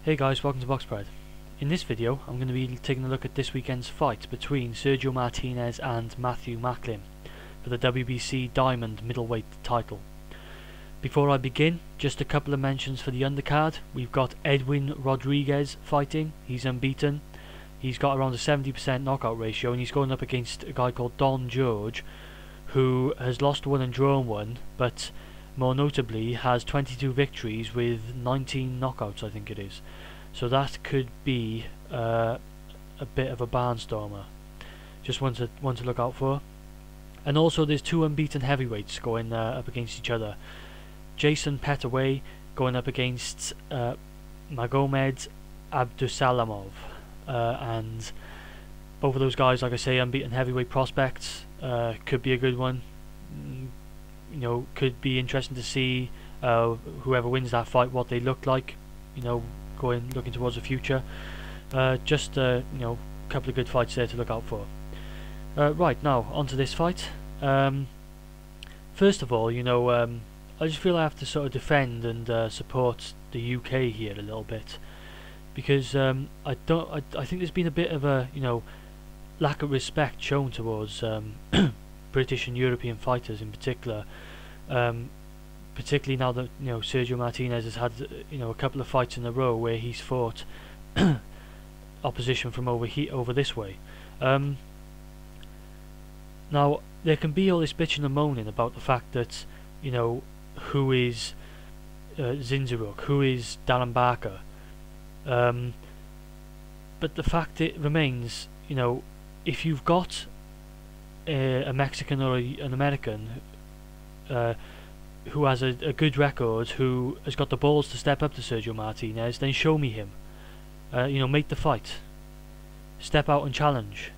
Hey guys, welcome to Boxspread. In this video I'm going to be taking a look at this weekend's fight between Sergio Martinez and Matthew Macklin for the WBC Diamond Middleweight title. Before I begin, just a couple of mentions for the undercard. We've got Edwin Rodriguez fighting. He's unbeaten. He's got around a 70% knockout ratio and he's going up against a guy called Don George, who has lost one and drawn one, but more notably has 22 victories with 19 knockouts, I think it is. So that could be a bit of a barnstormer. Just one to look out for. And also there's two unbeaten heavyweights going up against each other. Jason Petaway going up against Magomed Abdusalamov. And both of those guys, like I say, unbeaten heavyweight prospects. Could be a good one. You know, could be interesting to see whoever wins that fight, what they look like. You know, looking towards the future. Just you know, a couple of good fights there to look out for. Right, now onto this fight. First of all, you know, I just feel I have to sort of defend and support the UK here a little bit, because I think there's been a bit of a, you know, lack of respect shown towards British and European fighters in particular, particularly now that, you know, Sergio Martinez has had, you know, a couple of fights in a row where he's fought opposition from over this way. Now there can be all this bitching and moaning about the fact that, you know, who is Zinzaruk, who is Darren Barker, but the fact it remains, you know, if you've got a Mexican or an American who has a good record, who has got the balls to step up to Sergio Martinez, then show me him. You know, make the fight. Step out and challenge.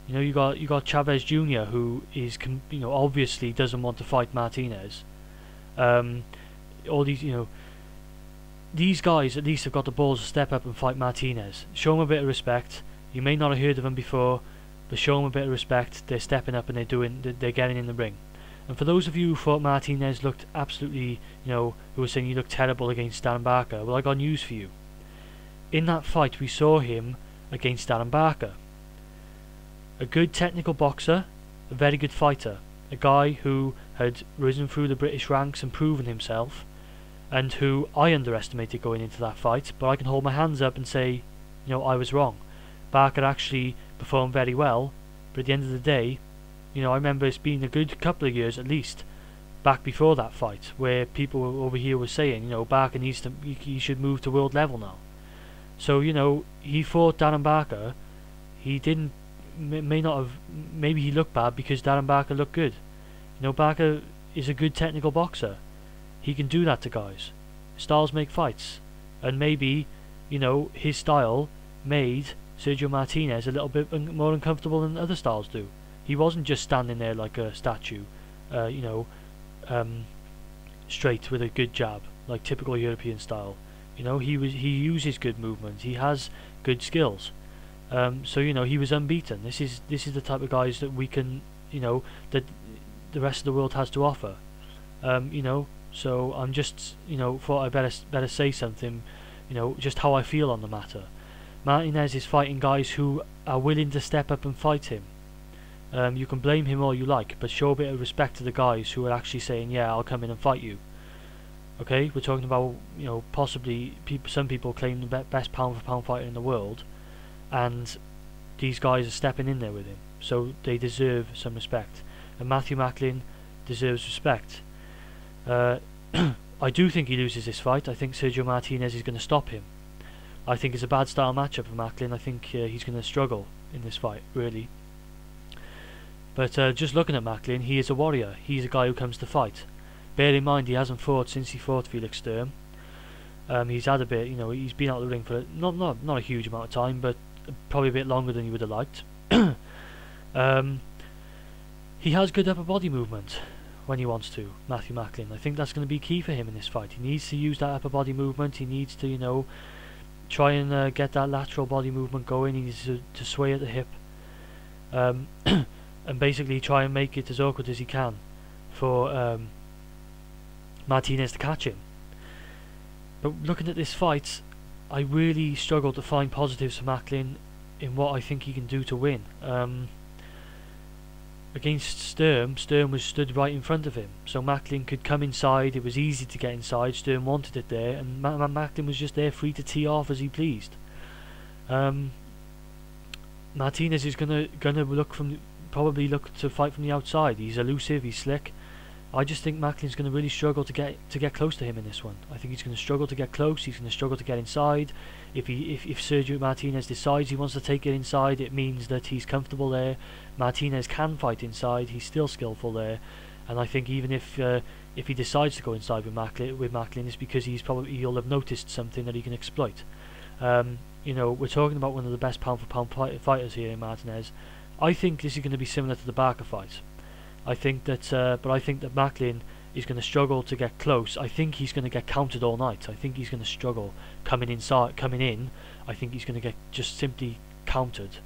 You know, you got Chavez Jr., who is, you know, obviously doesn't want to fight Martinez. All these, you know, these guys at least have got the balls to step up and fight Martinez. Show them a bit of respect. You may not have heard of them before, but show them a bit of respect. They're stepping up and they're getting in the ring. And for those of you who thought Martinez looked absolutely, you know, who were saying he looked terrible against Darren Barker, well, I got news for you. In that fight we saw him against Darren Barker. A good technical boxer, a very good fighter, a guy who had risen through the British ranks and proven himself, and who I underestimated going into that fight, but I can hold my hands up and say, you know, I was wrong. Barker actually performed very well, but at the end of the day, you know, I remember it's been a good couple of years at least back before that fight where people over here were saying, you know, Barker needs to, he should move to world level now. So, you know, he fought Darren Barker. He didn't, may not have, maybe he looked bad because Darren Barker looked good. You know, Barker is a good technical boxer. He can do that to guys. Styles make fights, and maybe, you know, his style made Sergio Martinez a little bit more uncomfortable than other styles do. He wasn't just standing there like a statue, you know, straight with a good jab, like typical European style. You know, he uses good movement. He has good skills. So, you know, he was unbeaten. This is the type of guys that we can, you know, that the rest of the world has to offer. You know, so I'm just, you know, thought I better say something, you know, just how I feel on the matter. Martinez is fighting guys who are willing to step up and fight him. You can blame him all you like, but show a bit of respect to the guys who are actually saying, yeah, I'll come in and fight you. Okay, we're talking about, you know, possibly some people claim the best pound for pound fighter in the world, and these guys are stepping in there with him, so they deserve some respect. And Matthew Macklin deserves respect. I do think he loses this fight. I think Sergio Martinez is going to stop him. I think it's a bad style matchup for Macklin. I think he's going to struggle in this fight, really. But just looking at Macklin, he is a warrior. He's a guy who comes to fight. Bear in mind, he hasn't fought since he fought Felix Sturm. He's had a bit, you know, he's been out of the ring for not a huge amount of time, but probably a bit longer than he would have liked. He has good upper body movement when he wants to, Matthew Macklin. I think that's going to be key for him in this fight. He needs to use that upper body movement. He needs to, you know, try and get that lateral body movement going. He needs to sway at the hip. And basically try and make it as awkward as he can for Martinez to catch him. But looking at this fight, I really struggle to find positives for Macklin in what I think he can do to win. Against Sturm was stood right in front of him, so Macklin could come inside. It was easy to get inside. Sturm wanted it there, and Macklin was just there, free to tee off as he pleased. Martinez is gonna probably look to fight from the outside. He's elusive, he's slick. I just think Macklin's going to really struggle to get close to him in this one. I think he's going to struggle to get close. He's going to struggle to get inside. If Sergio Martinez decides he wants to take it inside, it means that he's comfortable there. Martinez can fight inside. He's still skillful there, and I think even if he decides to go inside with Macklin, it's because he'll have noticed something that he can exploit. You know, we're talking about one of the best pound for pound fighters here in Martinez. I think this is going to be similar to the Barker fight. I think that, but I think that Macklin is going to struggle to get close. I think he's going to get countered all night. I think he's going to struggle coming in. I think he's going to get just simply countered.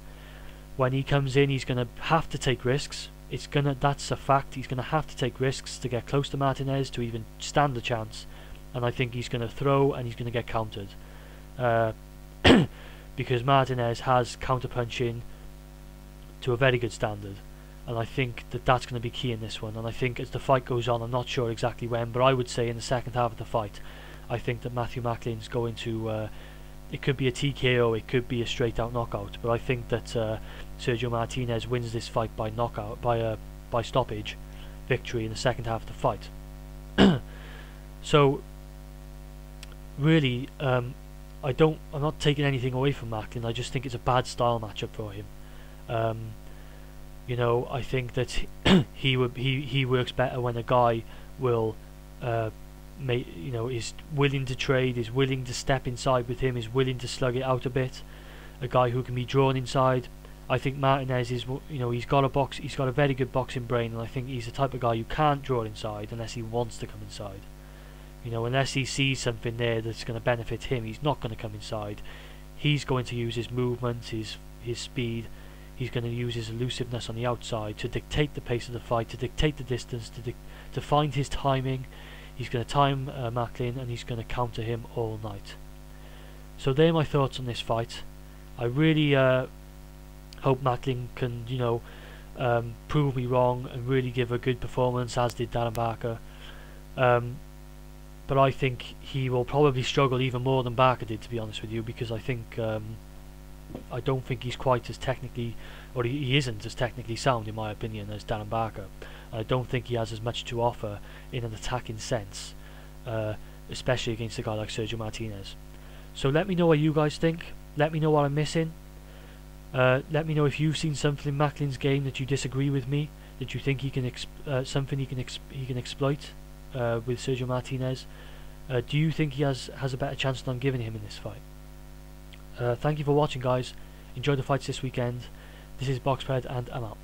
When he comes in, he's going to have to take risks. That's a fact. He's going to have to take risks to get close to Martinez to even stand a chance. And I think he's going to throw and he's going to get countered, because Martinez has counter punching to a very good standard. And I think that that's going to be key in this one. And I think as the fight goes on, I'm not sure exactly when, but I would say in the second half of the fight, I think that Matthew Macklin's going to, it could be a TKO, it could be a straight out knockout, but I think that Sergio Martinez wins this fight by knockout, by stoppage victory in the second half of the fight. So really, I'm not taking anything away from Macklin. I just think it's a bad style matchup for him. You know, I think that he works better when a guy will, is willing to trade, is willing to step inside with him, is willing to slug it out a bit. A guy who can be drawn inside. I think Martinez is, he's got a very good boxing brain, and I think he's the type of guy who can't draw inside unless he wants to come inside. You know, unless he sees something there that's going to benefit him, he's not going to come inside. He's going to use his movement, his speed. He's going to use his elusiveness on the outside to dictate the pace of the fight, to dictate the distance, to find his timing. He's going to time Macklin, and he's going to counter him all night. So they're my thoughts on this fight. I really hope Macklin can, prove me wrong and really give a good performance, as did Darren Barker. But I think he will probably struggle even more than Barker did, to be honest with you, because I think I don't think he's quite as technically, or he isn't as technically sound in my opinion as Darren Barker. I don't think he has as much to offer in an attacking sense, especially against a guy like Sergio Martinez. So let me know what you guys think. Let me know what I'm missing. Let me know if you've seen something in Macklin's game that you disagree with me, that you think he can something he can exploit with Sergio Martinez. Do you think he has a better chance than I'm giving him in this fight? Thank you for watching, guys. Enjoy the fights this weekend. This is Boxpred, and I'm out.